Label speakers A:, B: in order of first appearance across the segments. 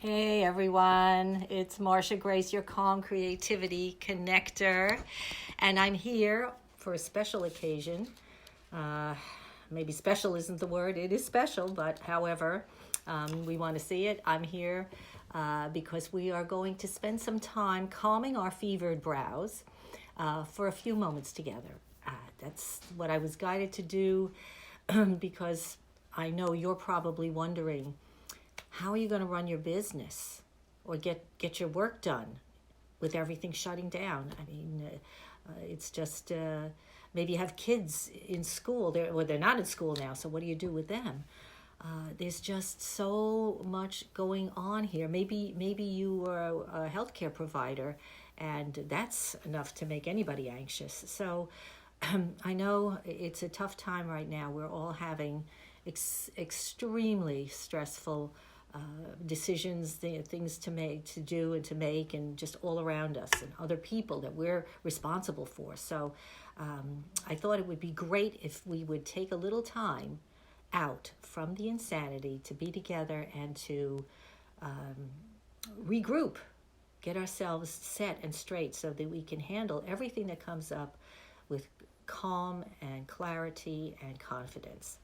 A: Hey everyone, it's Marsha Grace, your Calm Creativity Connector, and I'm here for a special occasion. Uh, Maybe special isn't the word, it is special, but however, we want to see it. I'm here because we are going to spend some time calming our fevered brows for a few moments together. That's what I was guided to do because I know you're probably wondering, how are you going to run your business or get your work done with everything shutting down? I mean, it's just maybe you have kids in school. They're not in school now, so what do you do with them? There's just so much going on here. Maybe you are a healthcare provider, and that's enough to make anybody anxious. So I know it's a tough time right now. We're all having extremely stressful decisions, things to make, to do, and to make, and just all around us, and other people that we're responsible for. So I thought it would be great if we would take a little time out from the insanity to be together and to regroup, get ourselves set and straight so that we can handle everything that comes up with calm and clarity and confidence.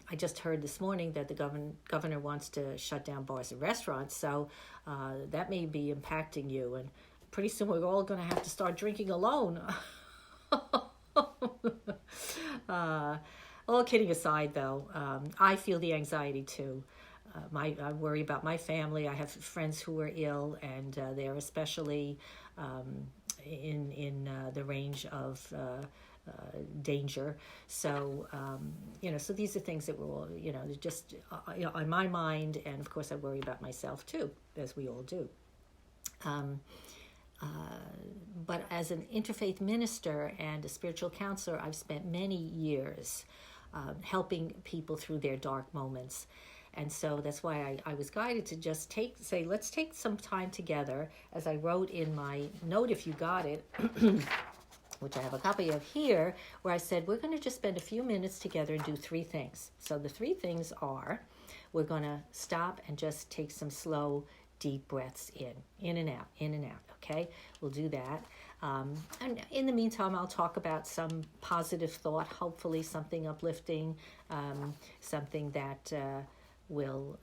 A: I just heard this morning that the governor wants to shut down bars and restaurants, so that may be impacting you. And pretty soon we're all going to have to start drinking alone. All kidding aside, though, I feel the anxiety too. I worry about my family. I have friends who are ill, and they're especially in the range of danger. So, so these are things that we're all, just on my mind. And of course, I worry about myself too, as we all do. But as an interfaith minister and a spiritual counselor, I've spent many years helping people through their dark moments. And so that's why I was guided to just say, let's take some time together, as I wrote in my note, if you got it, which I have a copy of here, where I said, we're going to just spend a few minutes together and do three things. So the three things are, we're going to stop and just take some slow, deep breaths in and out, okay? We'll do that. And in the meantime, I'll talk about some positive thought, hopefully something uplifting, something that will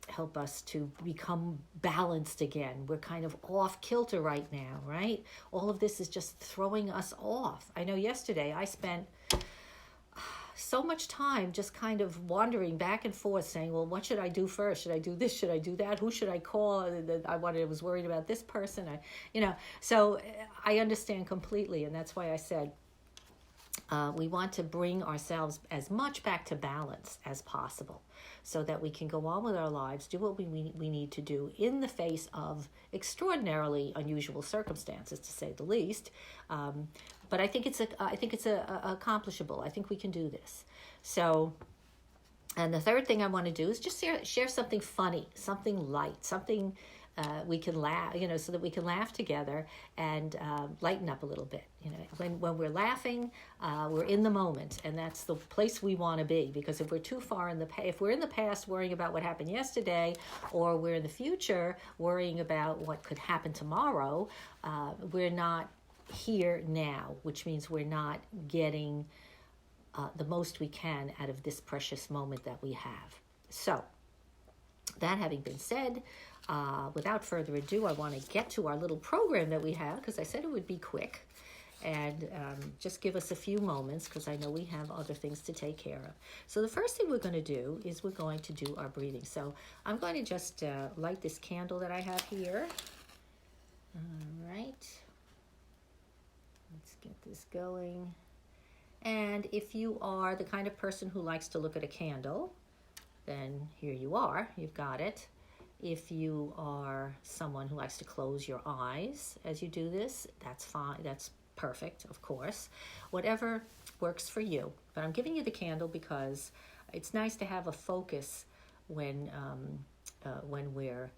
A: help us to become balanced again. We're kind of off kilter right now, right? All of this is just throwing us off. I know yesterday I spent so much time just kind of wandering back and forth saying, well, what should I do first? Should I do this? Should I do that? Who should I call? I was worried about this person. So I understand completely. And that's why I said, we want to bring ourselves as much back to balance as possible so that we can go on with our lives, do what we need to do in the face of extraordinarily unusual circumstances, to say the least. But I think it's accomplishable. I think we can do this. So, and the third thing I want to do is just share something funny, something light, something we can laugh, so that we can laugh together and lighten up a little bit. When we're laughing, we're in the moment, and that's the place we want to be. Because if we're too far if we're in the past worrying about what happened yesterday, or we're in the future worrying about what could happen tomorrow, we're not here now, which means we're not getting the most we can out of this precious moment that we have. So, that having been said, without further ado, I want to get to our little program that we have, because I said it would be quick, and just give us a few moments, because I know we have other things to take care of. So the first thing we're going to do is we're going to do our breathing. So I'm going to just light this candle that I have here. All right. Let's get this going. And if you are the kind of person who likes to look at a candle, then here you are. You've got it. If you are someone who likes to close your eyes as you do this, that's fine. That's perfect, of course. Whatever works for you. But I'm giving you the candle because it's nice to have a focus when we're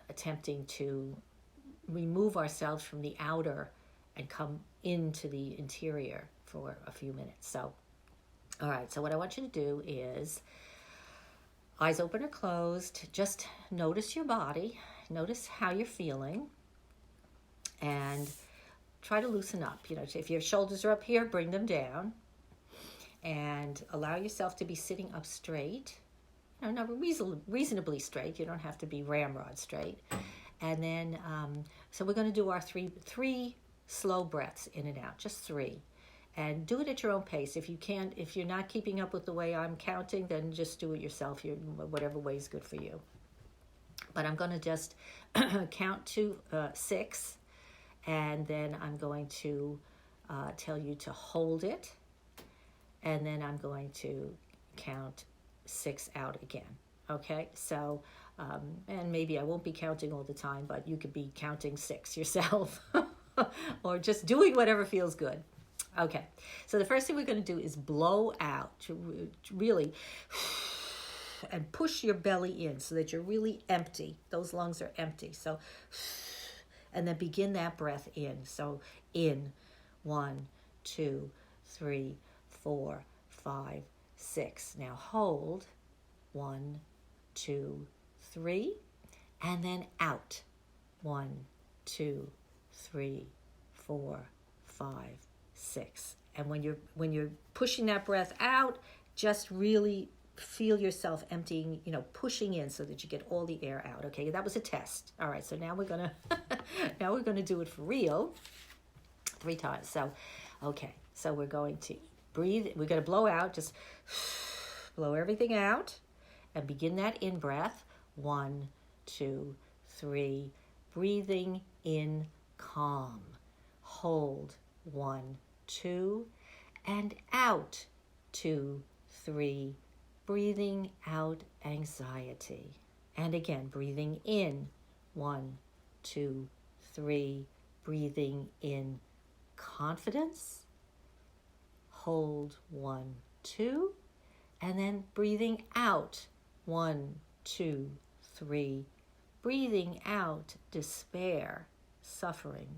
A: attempting to remove ourselves from the outer and come into the interior for a few minutes. So, all right. So what I want you to do is eyes open or closed, just notice your body, notice how you're feeling, and try to loosen up. If your shoulders are up here, bring them down, and allow yourself to be sitting up straight. Not reasonably straight. You don't have to be ramrod straight. And then, so we're going to do our three slow breaths in and out, just 3. And do it at your own pace. If you're not keeping up with the way I'm counting, then just do it yourself, whatever way is good for you. But I'm going to just count to 6, and then I'm going to tell you to hold it, and then I'm going to count 6 out again. Okay, so, and maybe I won't be counting all the time, but you could be counting 6 yourself, or just doing whatever feels good. Okay, so the first thing we're going to do is blow out, really, and push your belly in so that you're really empty. Those lungs are empty. So, and then begin that breath in. So in, 1, 2, 3, 4, 5, 6. Now hold, 1, 2, 3, and then out, 1, 2, 3, 4, 5, 6. And when you're pushing that breath out, just really feel yourself emptying, pushing in so that you get all the air out. Okay, that was a test. All right, so now we're gonna do it for real 3 times. So, okay, so we're going to breathe. We're going to blow out. Just blow everything out, and begin that in breath. 1, 2, 3. Breathing in calm. Hold. 1, 2, and out. 2, 3. Breathing out anxiety. And again, breathing in. 1, 2, 3. Breathing in confidence. Hold. 1, 2. And then breathing out. 1, 2, 3. Breathing out despair, suffering.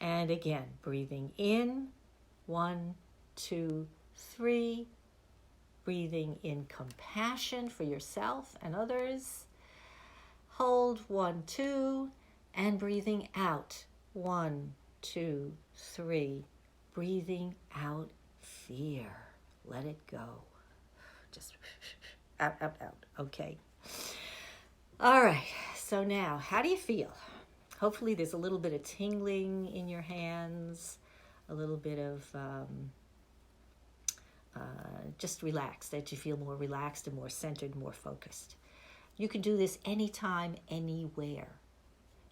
A: And again, breathing in. 1, 2, 3. Breathing in compassion for yourself and others. Hold. 1, 2. And breathing out. 1, 2, 3. Breathing out fear. Let it go. Just out. Okay. All right. So now, how do you feel? Hopefully there's a little bit of tingling in your hands, a little bit of just relaxed, that you feel more relaxed and more centered, more focused. You can do this anytime, anywhere.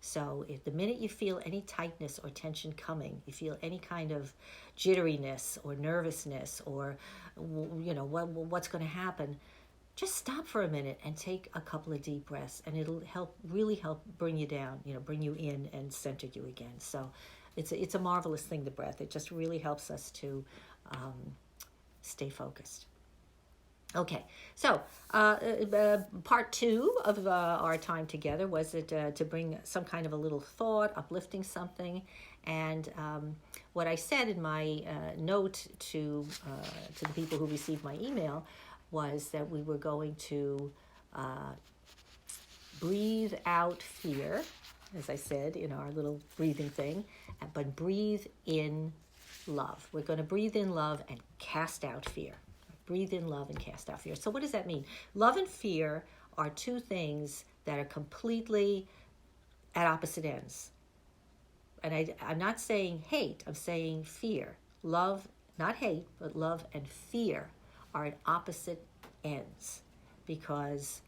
A: So if the minute you feel any tightness or tension coming, you feel any kind of jitteriness or nervousness or, what's going to happen, just stop for a minute and take a couple of deep breaths, and it'll really help bring you down, bring you in and center you again. So it's a marvelous thing, the breath. It just really helps us to stay focused. Okay, so part 2 of our time together was to bring some kind of a little thought, uplifting something. And what I said in my note to the people who received my email was that we were going to breathe out fear, as I said in our little breathing thing, but breathe in love. We're going to breathe in love and cast out fear. Breathe in love and cast out fear. So what does that mean? Love and fear are 2 things that are completely at opposite ends. And I'm not saying hate, I'm saying fear. Love, not hate, but love and fear are at opposite ends, because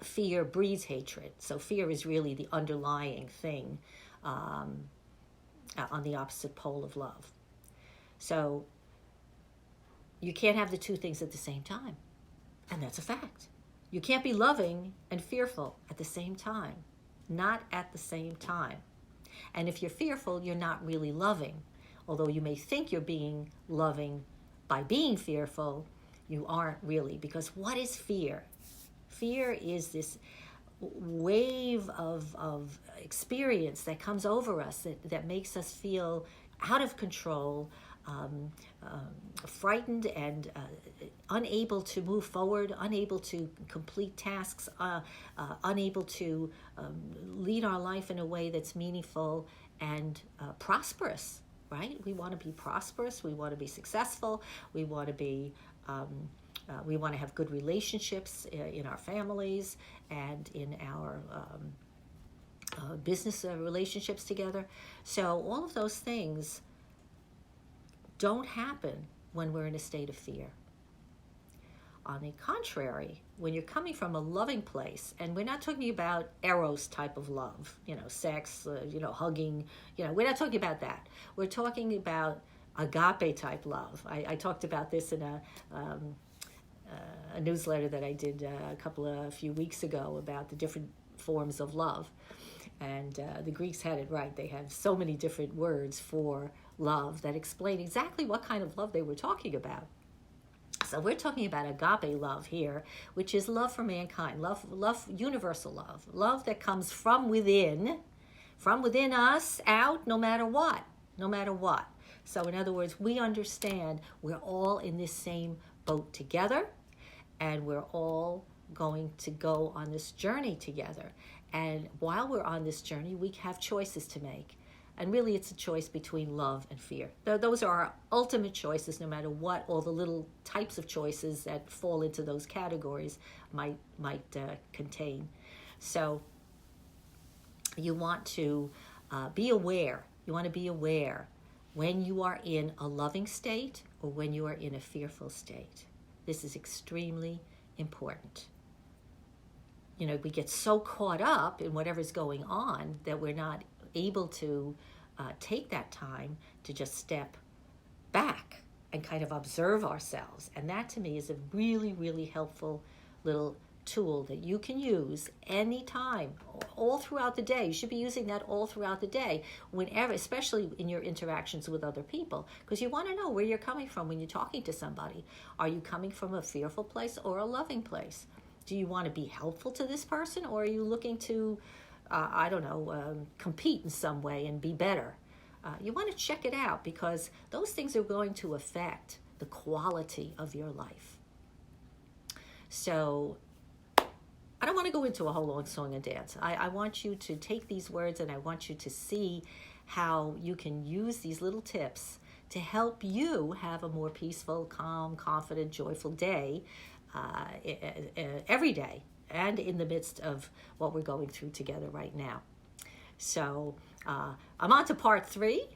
A: fear breeds hatred. So fear is really the underlying thing on the opposite pole of love. So you can't have the 2 things at the same time. And that's a fact. You can't be loving and fearful at the same time. Not at the same time. And if you're fearful, you're not really loving. Although you may think you're being loving by being fearful, you aren't really. Because what is fear? Fear is this wave of experience that comes over us that makes us feel out of control, frightened and unable to move forward, unable to complete tasks, unable to lead our life in a way that's meaningful and prosperous, right? We want to be prosperous. We want to be successful. We want to be we want to have good relationships in our families and in our business relationships together. So all of those things don't happen when we're in a state of fear. On the contrary, when you're coming from a loving place, and we're not talking about eros type of love, sex, hugging, we're not talking about that. We're talking about agape type love. I talked about this in a newsletter that I did a few weeks ago about the different forms of love. And the Greeks had it right. They have so many different words for love that explain exactly what kind of love they were talking about. So we're talking about agape love here, which is love for mankind, love, universal love that comes from within us, out, no matter what. So in other words, we understand we're all in this same boat together, and we're all going to go on this journey together. And while we're on this journey, we have choices to make. And really, it's a choice between love and fear. Those are our ultimate choices, no matter what all the little types of choices that fall into those categories might contain. So you want to be aware. You want to be aware when you are in a loving state or when you are in a fearful state. This is extremely important. We get so caught up in whatever's going on that we're not able to take that time to just step back and kind of observe ourselves. And that to me is a really, really helpful little tool that you can use anytime, all throughout the day. You should be using that all throughout the day, whenever, especially in your interactions with other people, because you want to know where you're coming from when you're talking to somebody. Are you coming from a fearful place or a loving place? Do you want to be helpful to this person, or are you looking to compete in some way and be better? You want to check it out, because those things are going to affect the quality of your life. So I don't want to go into a whole long song and dance. I want you to take these words, and I want you to see how you can use these little tips to help you have a more peaceful, calm, confident, joyful day every day, and in the midst of what we're going through together right now. So I'm on to part three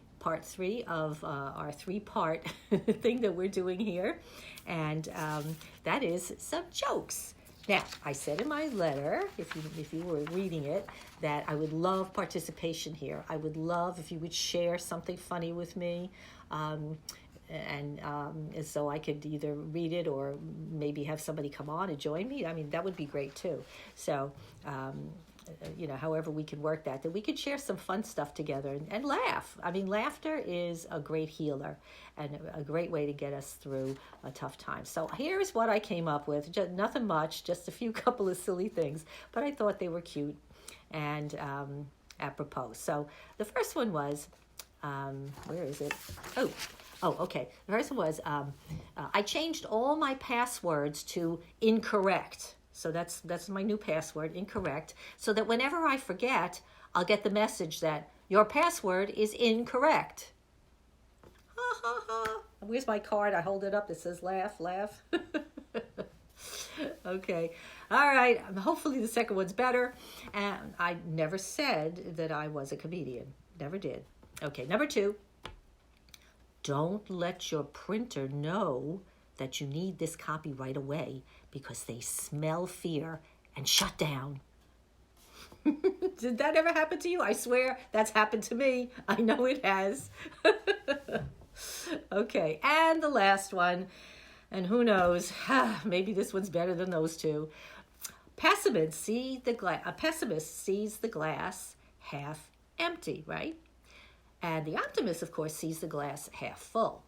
A: of our three-part thing that we're doing here, and that is some jokes. Now, I said in my letter, if you were reading it, that I would love participation here. I would love if you would share something funny with me, and so I could either read it or maybe have somebody come on and join me. I mean, that would be great too. So, however we can work that we could share some fun stuff together and laugh. I mean, laughter is a great healer and a great way to get us through a tough time. So here's what I came up with. Just nothing much, just a few couple of silly things, but I thought they were cute and apropos. So the first one was, where is it? Oh, okay. The first one was, I changed all my passwords to incorrect. So that's my new password, incorrect, so that whenever I forget, I'll get the message that your password is incorrect. Ha, ha, ha. Where's my card? I hold it up. It says laugh, laugh. Okay. All right. Hopefully the second one's better. And I never said that I was a comedian. Never did. Okay. Number 2. Don't let your printer know that you need this copy right away, because they smell fear and shut down. Did that ever happen to you? I swear that's happened to me. I know it has. Okay, and the last one, and who knows, maybe this one's better than those two. A pessimist sees the glass half empty, right? And the optimist, of course, sees the glass half full.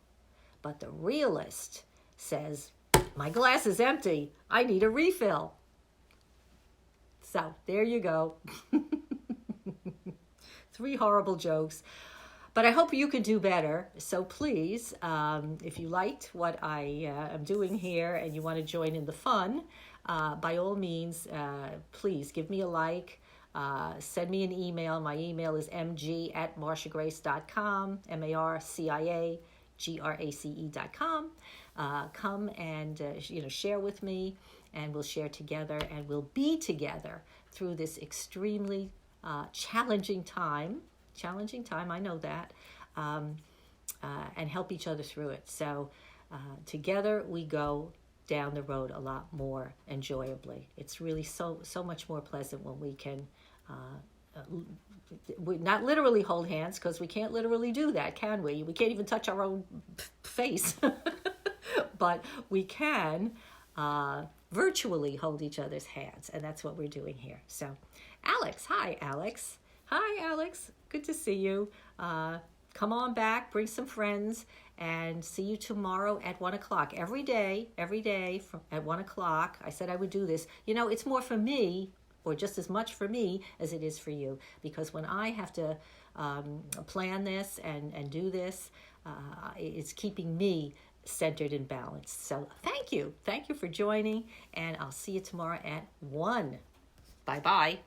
A: But the realist says, my glass is empty. I need a refill. So there you go. 3 horrible jokes. But I hope you could do better. So please, if you liked what I am doing here and you want to join in the fun, by all means, please give me a like. Send me an email. My email is mg@marciagrace.com, marciagrace.com. Come and share with me, and we'll share together, and we'll be together through this extremely challenging time. Challenging time, I know that, and help each other through it. So together we go down the road a lot more enjoyably. It's really so much more pleasant when we can we not literally hold hands, because we can't literally do that, can we? We can't even touch our own face. But we can virtually hold each other's hands, and that's what we're doing here. So Alex, hi Alex. Hi Alex, good to see you. Come on back, bring some friends, and see you tomorrow at 1 o'clock. Every day at 1 o'clock. I said I would do this. It's more for me, or just as much for me as it is for you, because when I have to plan this and do this, it's keeping me centered and balanced. So thank you for joining, and I'll see you tomorrow at 1. Bye-bye.